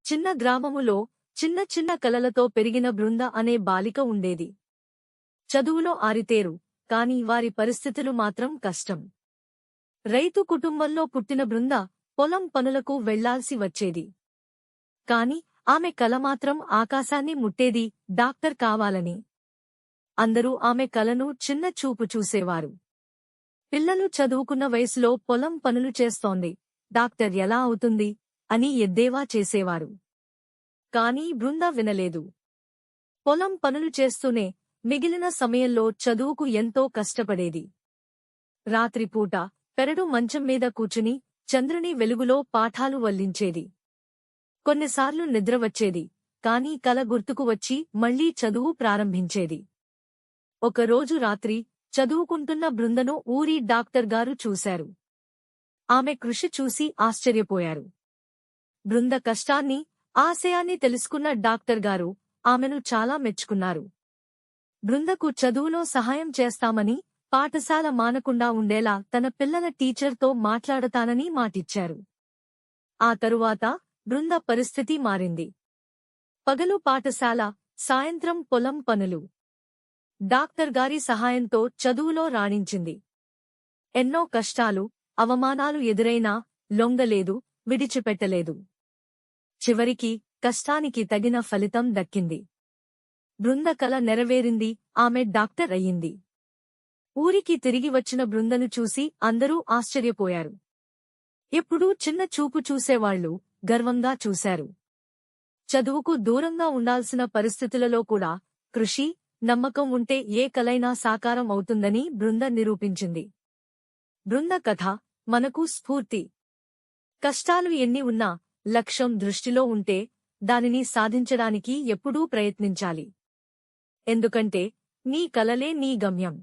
చిన్న గ్రామములో చిన్న చిన్న కలలతో పెరిగిన బృంద అనే బాలిక ఉండేది. చదువులో ఆరితేరు, కాని వారి పరిస్థితులు మాత్రం కష్టం. రైతు కుటుంబంలో పుట్టిన బృంద పొలం పనులకు వెళ్లాల్సి వచ్చేది. కాని ఆమె కల మాత్రం ఆకాశాన్ని ముట్టేది, డాక్టర్ కావాలని. అందరూ ఆమె కలను చిన్న చూపు చూసేవారు. పిల్లలు చదువుకున్న వయసులో పొలం పనులు చేస్తోంది, డాక్టర్ ఎలా అవుతుంది అని ఎద్దేవా చేసేవారు. కాని బృంద వినలేదు. పొలం పనులు చేస్తూనే మిగిలిన సమయంలో చదువుకు ఎంతో కష్టపడేది. రాత్రిపూట పెరడు మంచం మీద కూచుని చంద్రుని వెలుగులో పాఠాలు వల్లించేది. కొన్నిసార్లు నిద్ర వచ్చేది, కాని కల గుర్తుకు వచ్చి మళ్లీ చదువు ప్రారంభించేది. ఒకరోజు రాత్రి చదువుకుంటున్న బృందను ఊరి డాక్టర్గారు చూశారు. ఆమె కృషి చూసి ఆశ్చర్యపోయారు. బృంద కష్టాన్ని, ఆశయాన్ని తెలుసుకున్న డాక్టర్గారు ఆమెను చాలా మెచ్చుకున్నారు. బృందకు చదువులో సహాయం చేస్తామని, పాఠశాల మానకుండా ఉండేలా తన పిల్లల టీచర్తో మాట్లాడతానని మాటిచ్చారు. ఆ తరువాత బృంద పరిస్థితి మారింది. పగలు పాఠశాల, సాయంత్రం పొలం పనులు. డాక్టర్గారి సహాయంతో చదువులో రాణించింది. ఎన్నో కష్టాలు, అవమానాలు ఎదురైనా లొంగలేదు, విడిచిపెట్టలేదు. చివరికి కష్టానికి తగిన ఫలితం దక్కింది. బృంద కల నెరవేరింది, ఆమె డాక్టర్ అయ్యింది. ఊరికి తిరిగి వచ్చిన బృందను చూసి అందరూ ఆశ్చర్యపోయారు. ఎప్పుడూ చిన్న చూపు చూసేవాళ్లు గర్వంగా చూశారు. చదువుకు దూరంగా ఉండాల్సిన పరిస్థితులలో కూడా కృషి, నమ్మకం ఉంటే ఏ కలైనా సాకారం అవుతుందని బృంద నిరూపించింది. బృంద కథ మనకు స్ఫూర్తి. కష్టాలు ఎన్ని ఉన్నా లక్ష్యం దృష్టిలో ఉంటే దానిని సాధించడానికి ఎప్పుడూ ప్రయత్నించాలి. ఎందుకంటే నీ కలలే నీ గమ్యం.